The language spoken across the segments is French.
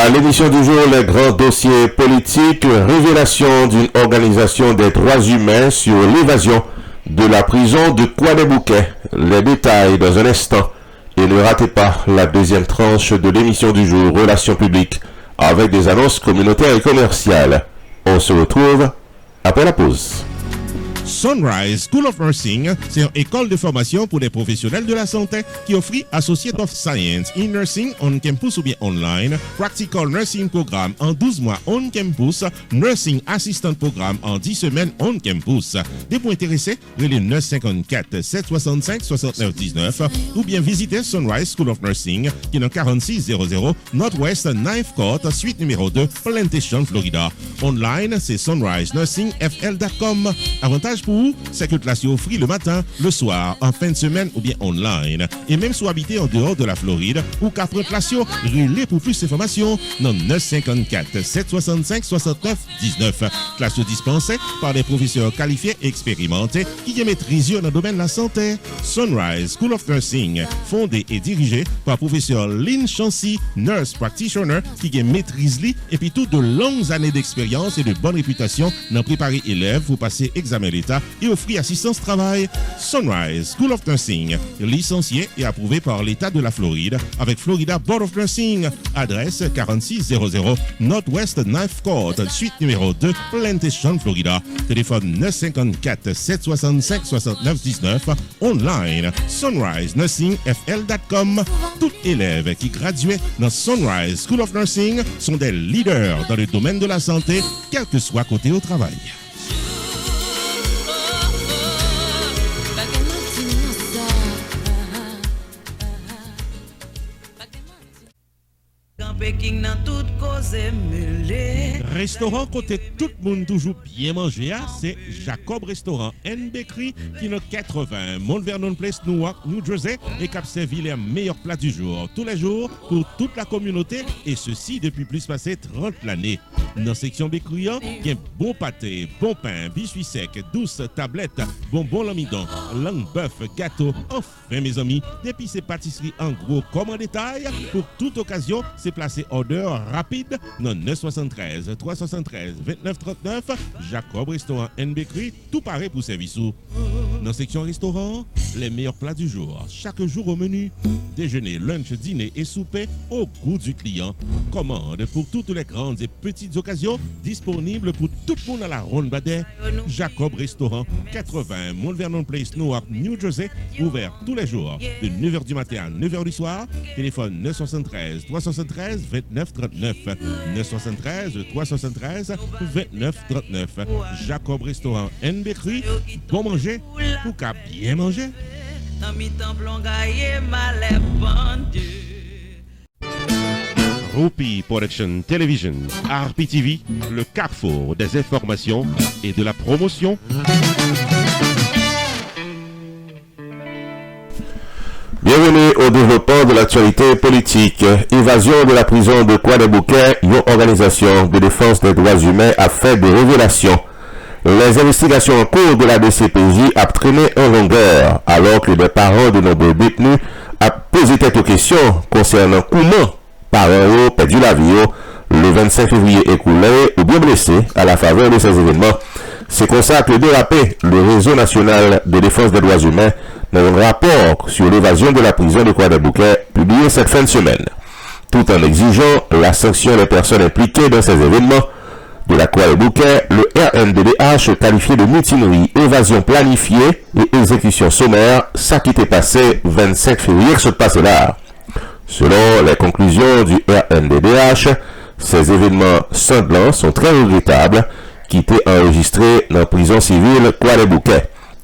À l'émission du jour, les grands dossiers politiques, révélation d'une organisation des droits humains sur l'évasion de la prison de Kouadébouké. Les détails dans un instant. Et ne ratez pas la deuxième tranche de l'émission du jour, Relations publiques, avec des annonces communautaires et commerciales. On se retrouve après la pause. Sunrise School of Nursing, c'est une école de formation pour les professionnels de la santé qui offre Associate of Science in Nursing on campus ou bien online, Practical Nursing Programme en 12 mois on campus, Nursing Assistant Programme en 10 semaines on campus. Des points intéressés, relais 954 765 69 19 ou bien visitez Sunrise School of Nursing qui est dans 4600 Northwest 9th Court, suite numéro 2, Plantation, Florida. Online, c'est sunrisenursingfl.com. Avantage pour vous, c'est que classe est offerte le matin, le soir, en fin de semaine ou bien online. Et même si vous habitez en dehors de la Floride ou qu'après classe, relais pour plus d'informations dans 954 765 69 19. Classe dispensée par des professeurs qualifiés et expérimentés qui maîtrisent dans le domaine de la santé. Sunrise School of Nursing, fondé et dirigé par professeur Lynn Chancy, nurse practitioner qui maîtrise et puis toutes de longues années d'expérience et de bonne réputation dans préparer élèves pour passer examen d'État et offrir assistance travail. Sunrise School of Nursing, licencié et approuvé par l'État de la Floride avec Florida Board of Nursing. Adresse 4600 Northwest 9th Court, suite numéro 2, Plantation, Florida. Téléphone 954 765 69 19. Online, sunrisenursingfl.com. Tous élèves qui graduent dans Sunrise School of Nursing sont des leaders dans le domaine de la santé, quel que soit côté au travail. Restaurant côté tout le monde toujours bien manger, c'est Jacob Restaurant and Bakery qui est 80 Mount Vernon Place, Newark, New Jersey et qui a servi les meilleurs plats du jour tous les jours pour toute la communauté et ceci depuis plus passé 30 l'année. Dans la section bakery, il y a bon pâté, bon pain, biscuits secs, douces tablettes, bonbons l'amidon, langue bœuf, gâteau. Enfin mes amis, depuis ces pâtisseries en gros comme en détail, pour toute occasion, c'est placé order rapide dans 973 373 29 39 Jacob Restaurant and Bakery, tout pareil pour service. Dans la section restaurant, les meilleurs plats du jour, chaque jour au menu, déjeuner, lunch, dîner et souper au goût du client. Commande pour toutes les grandes et petites occasions, disponibles pour tout le monde à la ronde badet. Jacob Restaurant, 80 Mount Vernon Place, Newark, New Jersey, ouvert tous les jours de 9h du matin à 9h du soir. Téléphone 973 373 29 39 973 373 29 39. Jacob Restaurant and Bakery, bon manger ou qu'à bien manger. Rupi Production Television, RPTV, le carrefour des informations et de la promotion. Bienvenue au développement de l'actualité politique. Évasion de la prison de Kouadébouké, une organisation de défense des droits humains a fait des révélations. Les investigations en cours de la DCPJ a traîné en longueur, alors que les parents de nombreux détenus a posé tête aux questions concernant comment parents ont perdu la vie le 25 février écoulé ou bien blessés à la faveur de ces événements. C'est comme ça que dérapé le réseau national de défense des droits humains dans un rapport sur l'évasion de la prison de Kouadébouké publié cette fin de semaine, tout en exigeant la sanction des personnes impliquées dans ces événements. De la Kouadébouké, le RNDDH qualifié de mutinerie, évasion planifiée et exécution sommaire, ça qui était passé 25 février que se passe là. Selon les conclusions du RNDDH, ces événements sanglants sont très regrettables qui étaient enregistrés dans la prison civile Kouadébouké.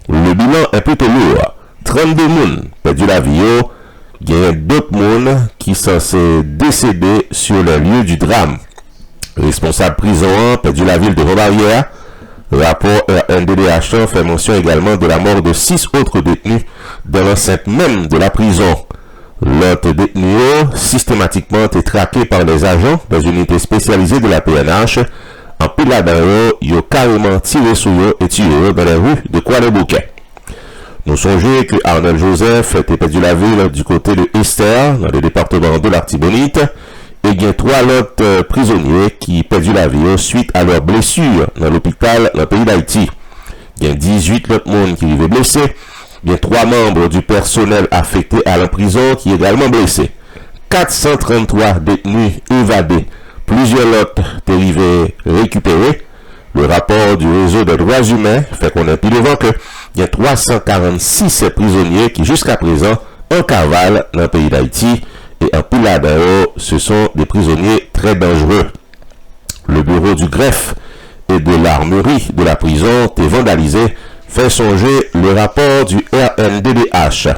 Le bilan est plutôt lourd. 32 personnes perdu la vie, il y a d'autres personnes qui sont censés décéder sur le lieu du drame. Responsable prison perdu la ville de Romarière. Rapport RNDDH fait mention également de la mort de 6 autres détenus dans l'enceinte même de la prison. L'autre détenu systématiquement été traqué par les agents dans une unité spécialisée de la PNH. En pile là-dedans, ils ont carrément tiré sur eux et tué dans les rues de Kouadébouké. Nous songeons que Arnold Joseph était perdu la ville du côté de Esther, dans le département de l'Artibonite, et Et il y a 3 autres prisonniers qui perdu la vie suite à leurs blessures dans l'hôpital dans le pays d'Haïti. Il y a 18 autres monde qui étaient blessés. Il y a 3 membres du personnel affectés à la prison qui sont également blessés. 433 détenus évadés. Plusieurs autres dérivés récupérés. Le rapport du réseau des droits humains fait qu'on est plus devant que il y a 346 prisonniers qui jusqu'à présent en cavale dans le pays d'Haïti et en Piladao, ce sont des prisonniers très dangereux. Le bureau du greffe et de l'armerie de la prison est vandalisé, fait songer le rapport du RNDDH.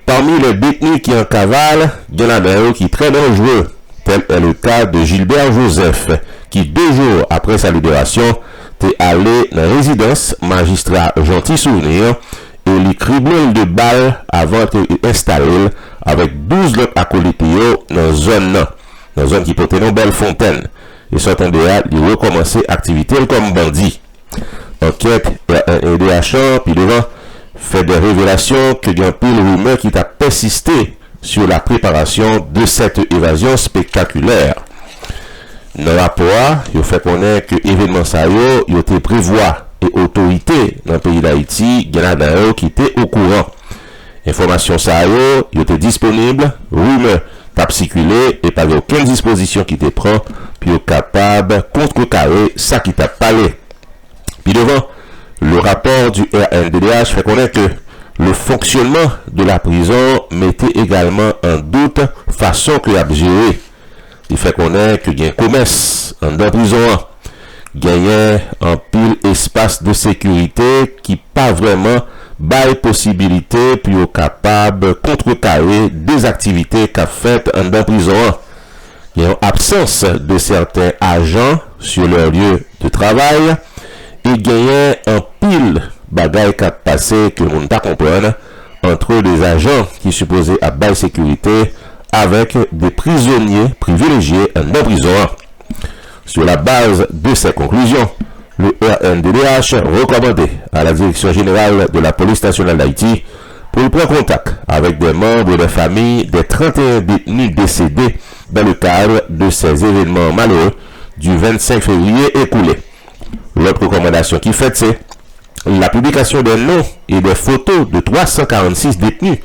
Parmi les détenus qui en cavale, il y en a un qui est très dangereux. Tel est le cas de Gilbert Joseph, qui 2 jours après sa libération, est allé dans la résidence magistrat Gentil Souvenir et lui criblé de balles avant d'être installé avec 12 autres acolytes dans la zone qui portait une belle fontaine. Et sortant de là, il recommençait activité comme bandit. Enquête RNDDH, puis devant, fait des révélations que il y a un pile rumeur qui a persisté sur la préparation de cette évasion spectaculaire. Dans le rapport, il fait connaître que l'événement ça il était prévoit et autorité dans le pays d'Haïti, il y en a qui étaient au courant. Information ça il était disponible, rumeur t'a circulé et pas aucune disposition qui était prend puis capable contrecarrer ça qui t'a parlé. Puis devant, le rapport du RNDDH fait connaître que le fonctionnement de la prison mettait également en doute façon que a géré. Il fait connaître qu'il y a un commerce en dans prison, gagner un pile espace de sécurité qui pas vraiment bail possibilité puis au capable contrecarrer des activités qu'a faites en dans prison. Il y a une absence de certains agents sur leur lieu de travail et gagner un pile bagaille qu'a passé que l'on t'a comprendre entre des agents qui supposaient à bail sécurité avec des prisonniers privilégiés en prison. Sur la base de ces conclusions, le RNDDH recommandait à la Direction générale de la police nationale d'Haïti pour prendre contact avec des membres de famille des 31 détenus décédés dans le cadre de ces événements malheureux du 25 février écoulé. L'autre recommandation qui fait, c'est la publication des noms et des photos de 346 détenus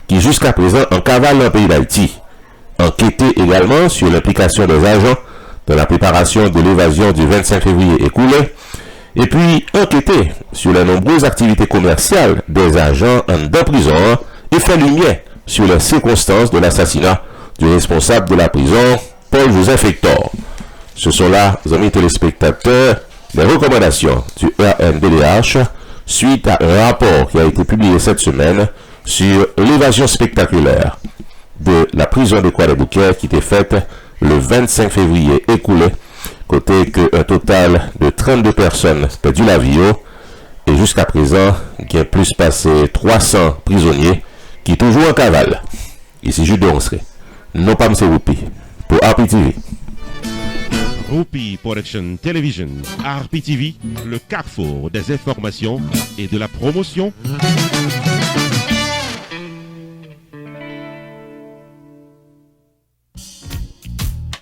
qui jusqu'à présent en cavale dans le pays d'Haïti. Enquêter également sur l'implication des agents dans la préparation de l'évasion du 25 février écoulé. Et puis enquêter sur les nombreuses activités commerciales des agents en prison et faire lumière sur les circonstances de l'assassinat du responsable de la prison, Paul-Joseph Hector. Ce sont là, amis téléspectateurs, les recommandations du RNDDH suite à un rapport qui a été publié cette semaine sur l'évasion spectaculaire de la prison de Croix-des-Bouquets qui était faite le 25 février écoulé, côté que un total de 32 personnes perdu la vie et jusqu'à présent, il y a plus passé 300 prisonniers qui toujours en cavale. Ici Jules de Ronseray, non pas M. Roupi, pour RPTV. Roupi Production Television, RPTV, le carrefour des informations et de la promotion.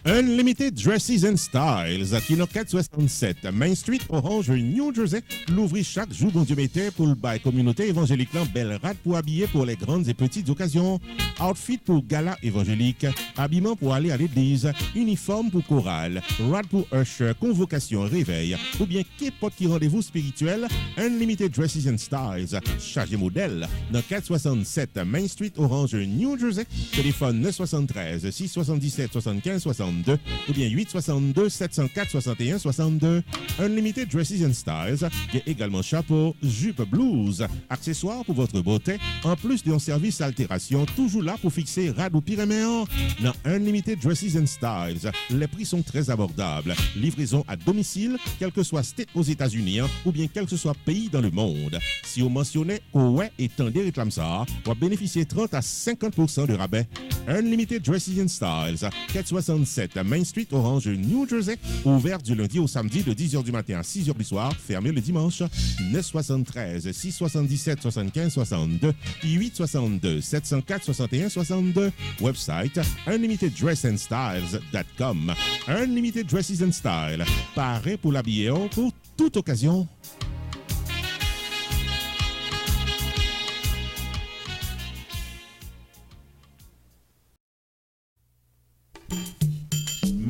Unlimited Dresses and Styles, qui est 467 Main Street, Orange, New Jersey, l'ouvrit chaque jour bon Dieu mettait pour le bail communauté évangélique belle rate pour habiller pour les grandes et petites occasions, outfit pour gala évangélique, habillement pour aller à l'église, uniforme pour chorale, rad pour usher, convocation, réveil, ou bien qu'importe qui rendez-vous spirituel, Unlimited Dresses and Styles, chargé modèle, dans 467 Main Street, Orange, New Jersey, téléphone 973 677 75 62 ou bien 862 704 61 62. Unlimited Dresses and Styles, il y a également chapeau, jupe, blouse, accessoires pour votre beauté, en plus d'un service altération, toujours là pour fixer rad ou pyréméen. Dans Unlimited Dresses and Styles, les prix sont très abordables. Livraison à domicile, quel que soit state aux États-Unis ou bien quel que soit pays dans le monde. Si vous mentionnez ouais et tendez réclame ça, vous bénéficiez 30 à 50% de rabais. Unlimited Dresses and Styles, 467 Main Street, Orange, New Jersey, ouvert du lundi au samedi de 10h du matin à 6h du soir, fermé le dimanche, 973 677 75 62 862 704 61 62. Website unlimiteddressandstyles.com. Unlimited Dresses and Style, paré pour l'habiller pour toute occasion.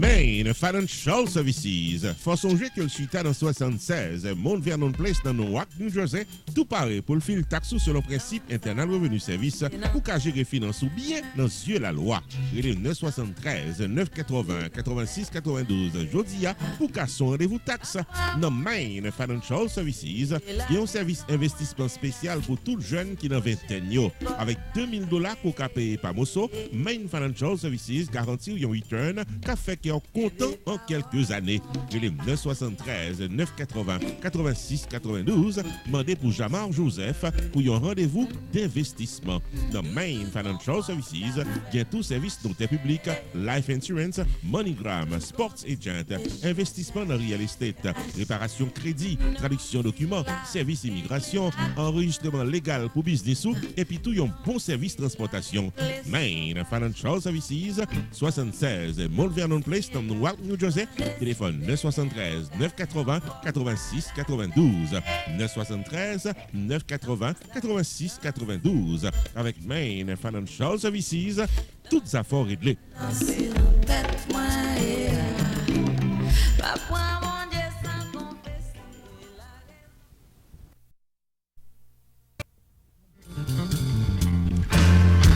Main Financial Services. Faut songer que le suite dans 76, Mount Vernon Place dans Newark, New Jersey, tout pareil pour le fil taxe sur le principe Internal Revenue Service pour qu'à gérer finance ou bien dans yeux la loi. Il est 973 980 86 92 Jodia pour qu'à son rendez-vous taxe. Dans Main Financial Services, il y a un service investissement spécial pour tout le jeune qui n'a 20 ans. Avec $2000 pour qu'à payer par Mosso, Main Financial Services garantit un return qu'a fait qu'il est content en quelques années. Il est 973 980 86 92. Mandez pour Jamar Joseph pour un rendez-vous d'investissement. Dans Main Financial Services, il y a tout service notaire public, life insurance, MoneyGram, sports agent, investissement dans real estate, réparation crédit, traduction documents, service immigration, enregistrement légal pour business et puis tout un bon service transportation. Main Financial Services, 76 Mount Vernon Place, dans Newark, New Jersey. Téléphone 973 980 86 92. 973 980 86 92. Avec Main Financial Services, toutes affaires réglées.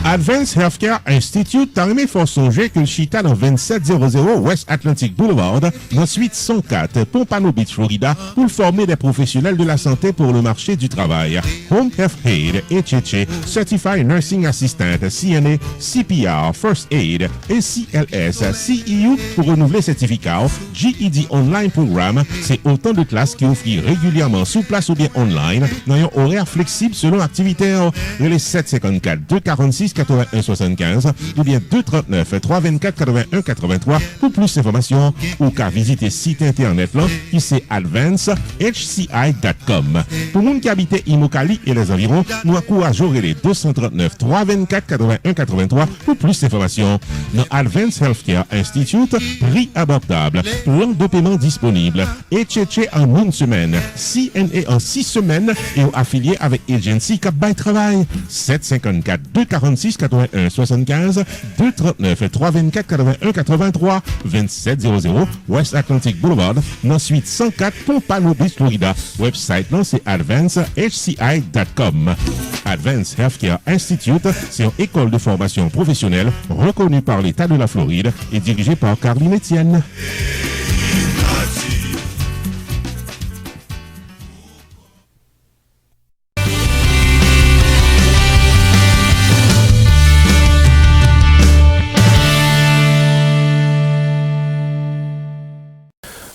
Advanced Healthcare Institute t'a remis pour songer que le chita dans 2700 West Atlantic Boulevard, dans suite 104, Pompano Beach, Florida, pour former des professionnels de la santé pour le marché du travail. Home Health Aid, HHA, Certified Nursing Assistant, CNA, CPR, First Aid, et CLS, CEU pour renouveler certificat, GED Online Programme, c'est autant de classes qui offrent régulièrement sous place ou bien online, dans un horaire flexible selon activité, les 754 246 81 75 ou bien 239 324 81 83 pour plus d'informations ou qu'à visiter site internet là qui c'est advancehci.com. Pour les gens qui habitent Imokali et les environs, nous encourageons les 239 324 81 83 pour plus d'informations. Dans Advanced Healthcare Institute, prix abordable, plan de paiement disponible, HHA en une semaine, CNA en 6 semaines et affilié avec Agency Cap by Travail. 754 246 81 75 239 324 81 83 2700 West Atlantic Boulevard dans suite 104 Pompano Beach, Florida. Website là c'est advancehci.com. Advanced Healthcare Institute, c'est une école de formation professionnelle reconnue par l'État de la Floride et dirigée par Caroline Etienne.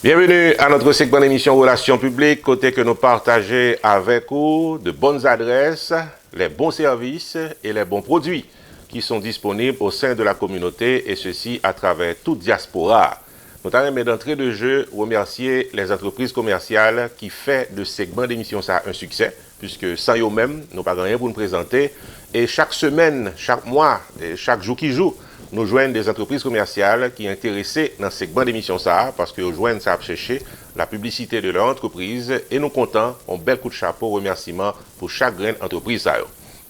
Bienvenue à notre segment d'émission Relations publiques, côté que nous partageons avec vous de bonnes adresses, les bons services et les bons produits qui sont disponibles au sein de la communauté et ceci à travers toute diaspora. Nous allons d'entrée de jeu remercier les entreprises commerciales qui font de segment d'émission ça un succès, puisque sans eux-mêmes, nous n'avons pas rien pour nous présenter. Et chaque semaine, chaque mois, et chaque jour qui joue, nous joignons des entreprises commerciales qui sont intéressées dans ce segment d'émission ça, parce que nous joignent ça à chercher la publicité de leur entreprise et nous comptons un bel coup de chapeau, remerciement pour chaque grande entreprise ça.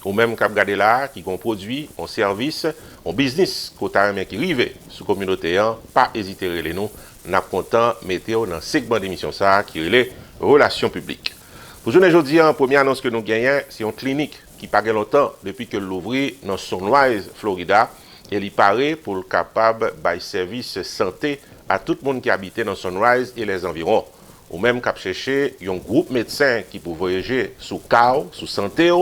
Ou même cap garder là, qui ont produit, un service, un business, qui rive sous communauté, pas hésiter à les nous. Nous sommes contents de mettre dans le segment d'émission ça, qui est les relations publiques. Pour aujourd'hui, la première annonce que nous gagnons, c'est une clinique qui pas longtemps depuis que l'ouvrir dans Sunrise, Florida. Et il paraît pour le capable de service santé à tout le monde qui habite dans Sunrise et les environs. Ou même cap chercher un groupe médecin qui peut voyager sous CAO, sous santé,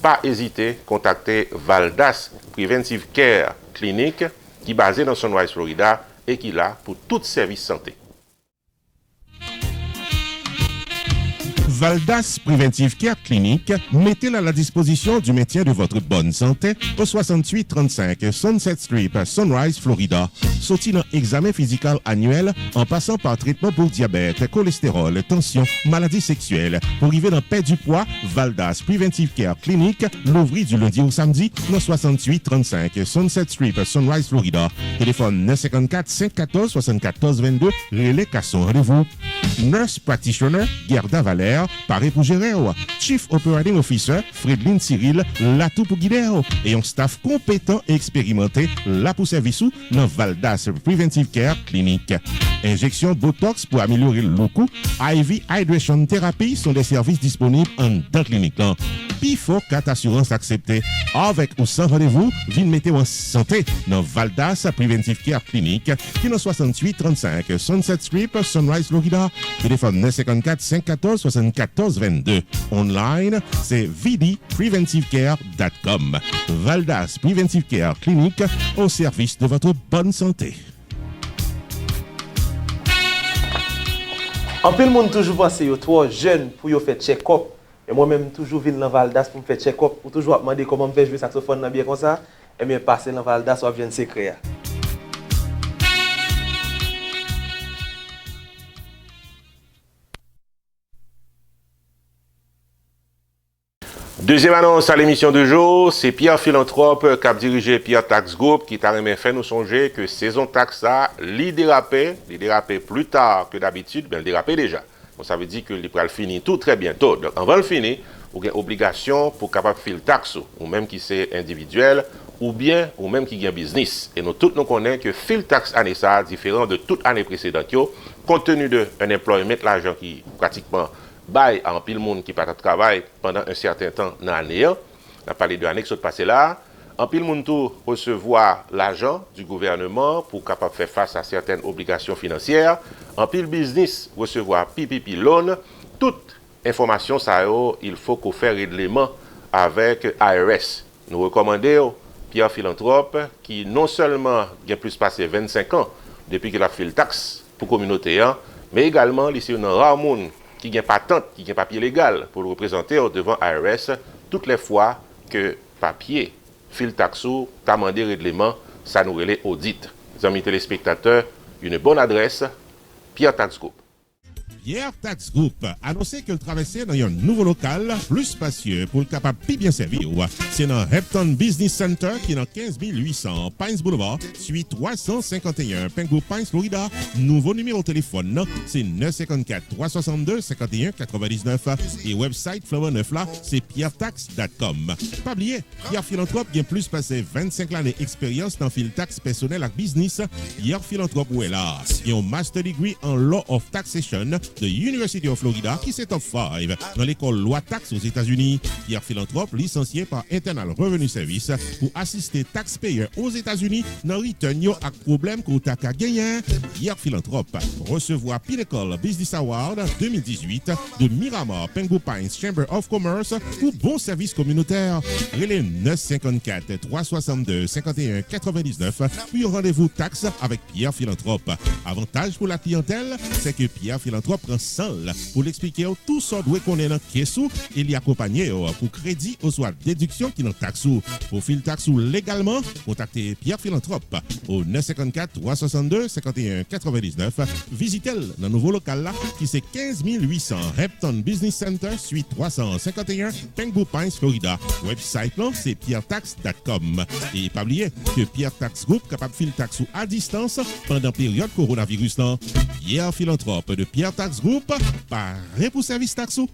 pas hésiter à contacter Valdas Preventive Care Clinic qui est basé dans Sunrise, Florida et qui est là pour tout service santé. Valdas Preventive Care Clinic, mettez-la à la disposition du maintien de votre bonne santé au 6835 Sunset Strip, Sunrise, Florida. Sorti dans examen physique annuel en passant par traitement pour diabète, cholestérol, tension, maladies sexuelles. Pour arriver dans perte du poids, Valdas Preventive Care Clinic, l'ouvrit du lundi au samedi dans 6835 Sunset Strip, Sunrise, Florida. Téléphone 954 514 74 22, relais Casson. Rendez-vous. Nurse Practitioner, Gerda Valère, paré pour gérer. Chief Operating Officer, Fredline Cyril, là tout pour guider. Et un staff compétent et expérimenté, là pour service dans Valdas Preventive Care Clinic. Injection Botox pour améliorer le look. IV Hydration Therapy sont des services disponibles en dans clinique. Puis faut carte assurance acceptée. Avec ou sans rendez-vous, vine mettez en santé dans Valdas Preventive Care Clinic qui est dans 6835 Sunset Strip, Sunrise, Florida. Téléphone 954 514 74 22. Online, c'est vdpreventivecare.com. Valdas Preventive Care Clinic au service de votre bonne santé. En pile monde toujours pense yo trop jeune pour yo faire check-up. Et moi-même toujours vinn dans Valdas pour me faire check-up, ou toujours demander comment me faire jouer saxophone dans bien comme ça. Et bien passer dans Valdas ou vient secret. Deuxième annonce à l'émission de jour, c'est Pierre Philanthrope qui a dirigé Pierre Tax Group qui t'a fait nous songer que saison taxe a dérapé plus tard que d'habitude, bien dérapé déjà. Donc ça veut dire que il va finir tout très bientôt. Donc avant de finir, vous avez une obligation pour capable faire le taxe ou même qui c'est individuel ou bien ou même qui a business. Et nous tous nous connaissons que faire le taxe année ça différent de toute année précédente compte tenu de un employement l'argent qui pratiquement bail en pile monde qui pas de travail pendant un certain temps dans l'année. On a parlé de l'année qui s'est passée là. En pile monde tout recevoir l'argent du gouvernement pour capable faire face à certaines obligations financières. En pile business recevoir PPP loan. Toute information ça il faut qu'on fasse règlement avec ARS. Nous recommandons Pierre Philanthrope qui non seulement a plus passé 25 ans depuis qu'il a fait le taxe pour la communauté, mais également ici un rare monde qui a patente, qui a papier légal pour le représenter devant ARS toutes les fois que papier, fil taxo, t'as demandé règlement, ça nous relève audit. Les amis téléspectateurs, une bonne adresse, Pierre Tax Group. Pierre Tax Group annoncé que le traversait dans un nouveau local plus spacieux pour le capable de bien servir. C'est dans Hampton Business Center qui est dans 15800 Pines Boulevard, suite 351 Pengo Pines, Florida. Nouveau numéro de téléphone, c'est 954 362 51 99 et website Flower 9 là, c'est pierretax.com. Pas oublier, Pierre Philanthrope qui a plus passé 25 années d'expérience dans le tax personnel et business. Pierre Philanthrope où est là. Il a un master degree en Law of Taxation de University of Florida qui c'est top 5 dans l'école loi taxe aux États-Unis. Pierre Philanthrope licencié par Internal Revenue Service pour assister taxpayers aux États-Unis dans return yo ak problème ko ta ka gagner. Pierre Philanthrope recevoir Pinnacle Business Award 2018 de Miramar Pengo Pines Chamber of Commerce pour bon service communautaire. Relais 954 362 51 99 puis rendez-vous taxe avec Pierre Philanthrope. Avantage pour la clientèle, c'est que Pierre Philanthrope prend seul pour l'expliquer tout ça doit qu'on est dans caisse et l'y accompagner pour crédit ou soit déduction qui dans taxe. Pour fil taxe légalement, contactez Pierre Philanthrope au 954 362 51 99. Visitez-le dans le nouveau local là qui c'est 15800 Hampton Business Center suite 351 Pengo Pines, Florida. Website là c'est pierretax.com. Et pas oublier que Pierre Tax Group capable fil taxe à distance pendant période coronavirus là. Pierre Philanthrope de Pierre Tax Group, paré pour service taxo.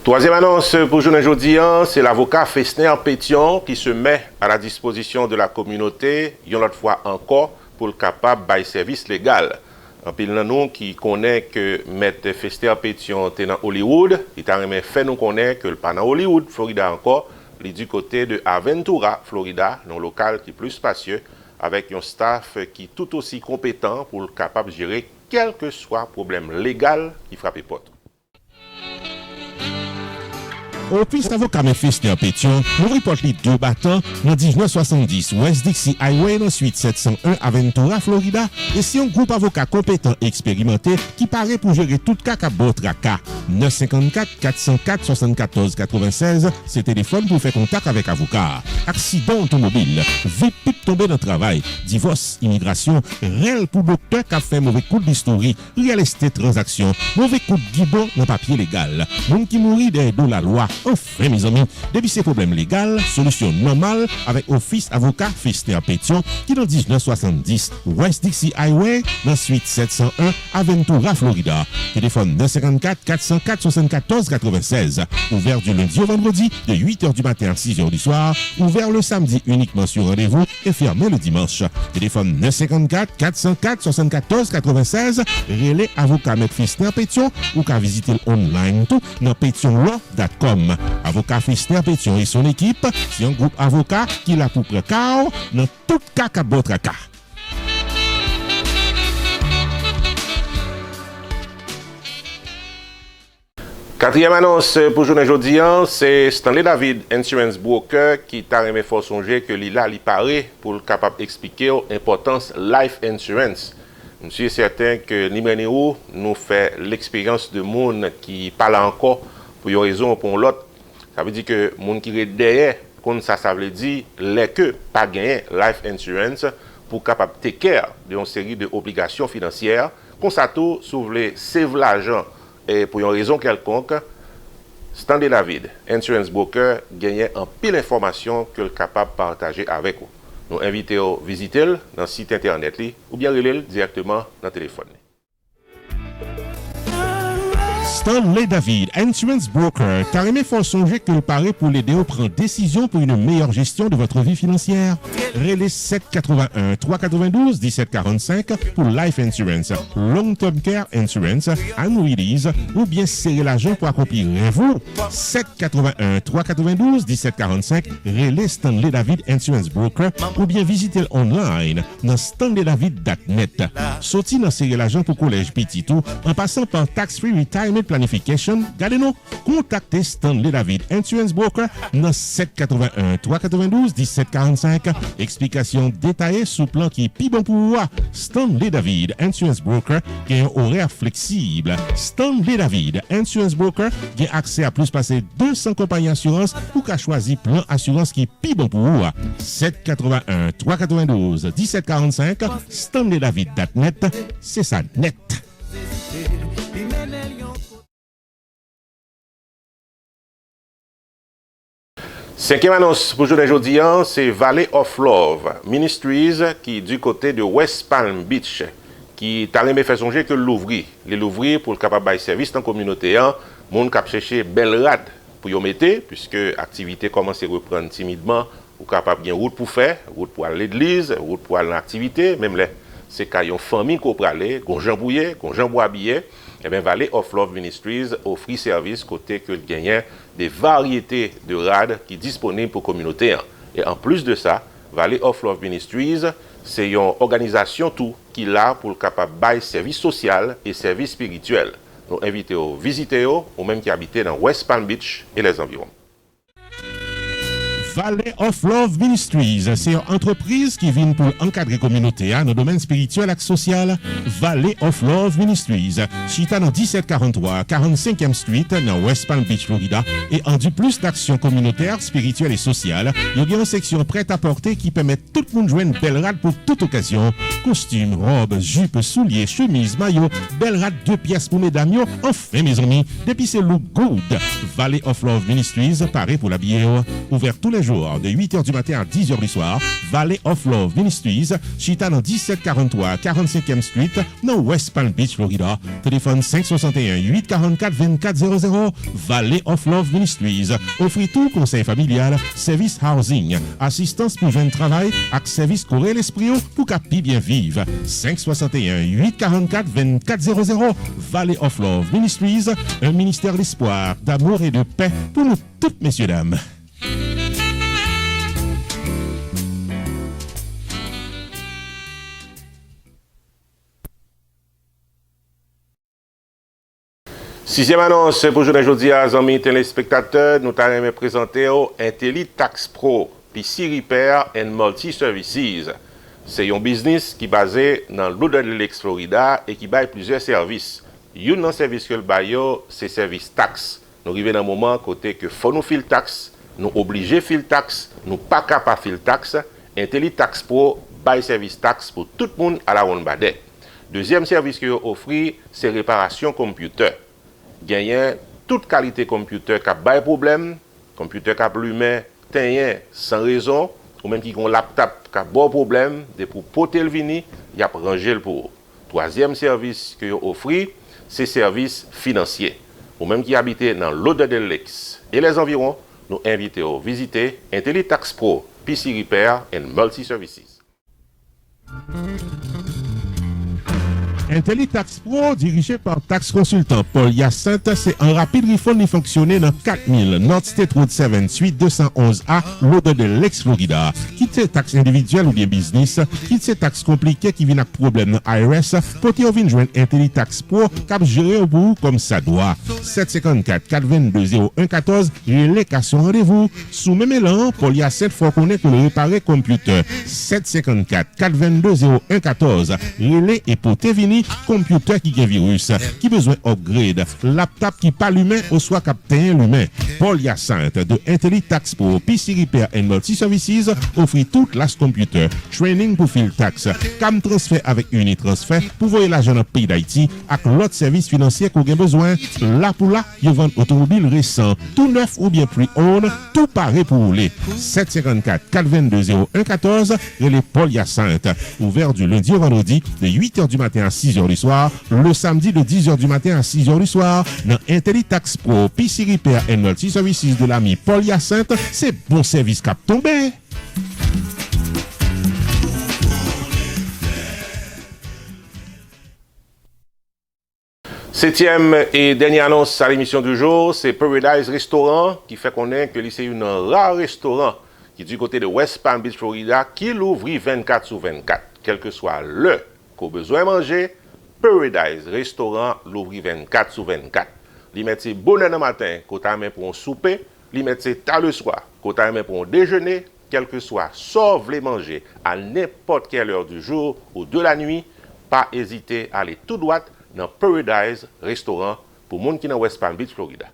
Troisième annonce pour aujourd'hui, c'est l'avocat Festner Pétion qui se met à la disposition de la communauté, une autre fois encore, pour le capable de service légal. En pile nous qui connaît que M. Festner Pétion est dans Hollywood, il a fait nous connaître que le pas dans Hollywood, Florida encore, il est du côté de Aventura, Florida, dans un local qui est plus spacieux, avec un staff qui est tout aussi compétent pour le capable de gérer quel que soit problème légal qui frappe les portes. Office avocat Mephister Pétion, nous reporte les 2 battants dans 1970 West Dixie Highway dans suite 701 Aventura, Florida, et c'est un groupe avocat compétent et expérimenté qui paraît pour gérer tout cas à Botraka. 954 404 74 96, c'est téléphone pour faire contact avec avocat. Accident automobile, véhicule tombé dans le travail, divorce, immigration, réel pour docteur qui a fait mauvais coup d'historie, real estate transaction, mauvais coup de guidon dans papier légal, monde qui mourit de la loi. Enfin, mes amis, depuis ces problèmes légaux, solution normale avec Office avocat Fister Pétion qui dans 1970 West Dixie Highway dans suite 701 Aventura, Florida. Téléphone 954 404 74 96. Ouvert du lundi au vendredi de 8h du matin à 6h du soir. Ouvert le samedi uniquement sur rendez-vous et fermé le dimanche. Téléphone 954 404 74 96. Relais avocat M. Fister Pétion ou qu'à visiter online tout dans pétionlaw.com. Avocat Fister Pétion et son équipe, c'est un groupe avocat qui l'a pour précaire dans tout cas à votre cas. Quatrième annonce pour journée aujourd'hui, c'est Stanley David, Insurance Broker, qui t'a remis fort songer que l'ILA li paraît pour le capable d'expliquer l'importance life insurance. Je suis certain que Nimreni nous fait l'expérience de monde qui parle encore pour une raison ou pour l'autre. Ça veut dire que monde qui est derrière, comme ça veut dire les que pas gagner life insurance pour capable take care de une série d'obligations financières. Comme ça tout, si vous voulez save l'argent et pour une raison quelconque, Stanley David, Insurance Broker, gagne en pile d'informations que le capable de partager avec vous. Nous invitons à visiter dans le site internet ou bien relire directement dans le téléphone. Stanley David, Insurance Broker, t'as remis fort songer que le paraît pour l'aider à prendre décision pour une meilleure gestion de votre vie financière. Relais 781 392 1745 pour Life Insurance, Long Term Care Insurance, Annuities ou bien serrer l'argent pour accomplir vous. 781 392 1745, Relais Stanley David Insurance Broker ou bien visiter online dans stanleydavid.net. Sorti dans serrer l'argent pour collège petit tout en passant par Tax Free Retirement Planification, gardez-nous, contactez Stanley David Insurance Broker dans 781 392 1745. Explication détaillée sous plan qui est plus bon pour vous. Stanley David Insurance Broker qui a un horaire flexible. Stanley David Insurance Broker qui a accès à plus passer 200 compagnies d'assurance pour qu'à choisir plan assurance qui est plus bon pour vous. 781 392 1745. StanleyDavid.net, c'est ça net. Cinquième annonce pour aujourd'hui, c'est Valley of Love Ministries qui est du côté de West Palm Beach, qui t'a aimé faire songer que l'ouvrir pour le capable de service dans la communauté, monde qui chercher belle rade pour y mettre, puisque l'activité commence à reprendre timidement, ou capable de route pour faire, route pour aller à l'église, route pour aller à l'activité, même là, c'est qu'il y a une famille qui peut aller, qu'on jambouille, qu'on jamboue habillé. Eh bien, Valley of Love Ministries offre service côté que le gagnant des variétés de rades qui sont disponibles pour la communauté. Et en plus de ça, Valley of Love Ministries, c'est une organisation tout qui est là pour le capable de service social et service spirituel. Nous invitons à visiter ou même qui habitent dans West Palm Beach et les environs. Valley of Love Ministries, c'est une entreprise qui vient pour encadrer la communauté dans le domaine spirituel et social. Valley of Love Ministries, chita dans 1743 45e Street dans West Palm Beach, Florida, et en du plus d'actions communautaires, spirituelles et sociales. Il y a une section prête à porter qui permet tout le monde de jouer une belle rade pour toute occasion. Costumes, robes, jupes, souliers, chemises, maillots, belle rade 2 pièces pour mesdames. Enfin, mes amis, depuis c'est look good. Valley of Love Ministries, pareil pour l'habiller, ouvert tous les jours de 8h du matin à 10h du soir. Valley of Love Ministries, chita dans 1743 45e Street dans West Palm Beach, Florida. Téléphone 561 844 2400. Valley of Love Ministries offre tout conseil familial, service housing, assistance pour jeunes travail et service courir l'esprit pour qu'à bien vivre. 561 844 2400. Valley of Love Ministries, un ministère d'espoir, d'amour et de paix pour nous toutes, messieurs, dames. Sixième annonce pour aujourd'hui à amis téléspectateurs, nous allons présenter IntelliTax Pro, PC Repair and Multi Services. C'est un business qui est basé dans l'Oderlex, Florida et qui baille plusieurs services. Un service que le bail, c'est service taxe. Nous arrivons dans un moment côté que faut nous filer taxe, nous obligés filer taxe, nous pas capable filer taxe. IntelliTax Pro baille service taxe pour tout le monde à la ronde badet. Deuxième service que vous offrez, c'est réparation computer. Gagnez toute qualité computer qui a des problèmes, computer qui a plumé, sans raison, ou même qui ont un laptop qui a bon problème, de pour porter le vini, il y a rangé le pour. Troisième service que vous offrez, c'est service financier. Ou même qui habitez dans l'Oderlex et les environs, nous invitons à visiter IntelliTax Pro, PC Repair and Multi Services. IntelliTax Pro, dirigé par Tax Consultant Paul Hyacinthe, c'est un rapide refund qui fonctionne dans 4000 North State Road 7 Suite 211A, l'Oderlex, Florida. Quitte taxe individuelle ou bien business, quitte taxe compliquée qui vient avec problème dans IRS, pour que vous joindre IntelliTax Pro, cap gérer au bout comme ça doit. 754 422 0114, relais qu'à son rendez-vous. Sous même élan, Paul Hyacinthe faut connaître pour le réparer computer. 754 422 0114, relais et pour Tevini, computer qui a virus, qui besoin upgrade, laptop qui pas l'humain ou soit captain l'humain. Paul Hyacinthe de IntelliTax Pro, PC Repair and Multi Services offre toute la computer, training pour filer taxe, cam transfert avec Unitransfert pour voyer l'argent dans le pays d'Haïti avec l'autre service financier qu'on a besoin. Là pour là, ils vendent automobile récent, tout neuf ou bien pre-owned, tout paré pour rouler. 754 422 0114, relais Paul Hyacinthe, ouvert du lundi au vendredi de 8h du matin à 6h du soir, le samedi de 10h du matin à 6h du soir, dans IntelliTax Pro, PC Repair and Multi Services de l'ami Paul Hyacinthe, c'est bon service cap tombé. Septième et dernière annonce à l'émission du jour, c'est Paradise Restaurant qui fait connaître que c'est un rare restaurant qui est du côté de West Palm Beach, Florida, qui l'ouvre 24/24, quel que soit le qu'on besoin manger. Paradise Restaurant l'ouvre 24/24. Li met ses bonheur le matin, côté main pour un souper, li met ses tard le soir, côté main pour un déjeuner, quel que soit, sauf les manger à n'importe quelle heure du jour ou de la nuit, pas hésiter à aller tout droit dans Paradise Restaurant pour monde qui est dans West Palm Beach, Florida.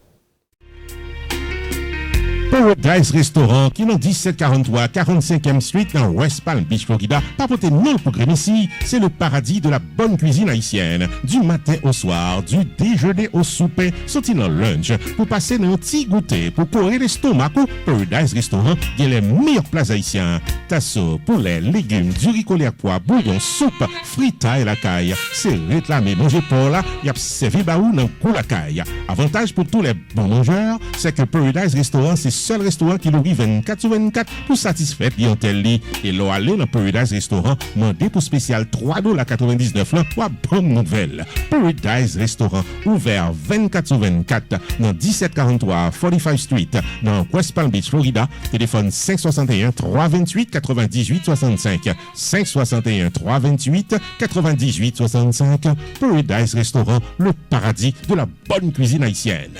Paradise Restaurant qui est dans 1743 45e Street dans West Palm Beach, Florida. Papoter non pour ici, c'est le paradis de la bonne cuisine haïtienne. Du matin au soir, du déjeuner au souper, sorti dans lunch, pour passer dans un petit goûter, pour courir l'estomac. Paradise Restaurant, il y a les meilleurs plats haïtiens. Tasso, poulet, légumes, du riz colère pois, bouillon, soupe, frita et la caille. C'est réclamé manger pour là, il y a servi baou dans coup la caille. Avantage pour tous les bons mangeurs, c'est que Paradise Restaurant, c'est seul restaurant qui l'ouvre 24/24 pour satisfaire clientèle. Et l'on aller dans Paradise Restaurant, demandez pour spécial $3.99 là pour bonne nouvelle. Paradise Restaurant, ouvert 24/24 dans 1743 45 Street dans West Palm Beach, Florida. Téléphone 561 328 98 65 561 328 98 65. Paradise Restaurant, le paradis de la bonne cuisine haïtienne.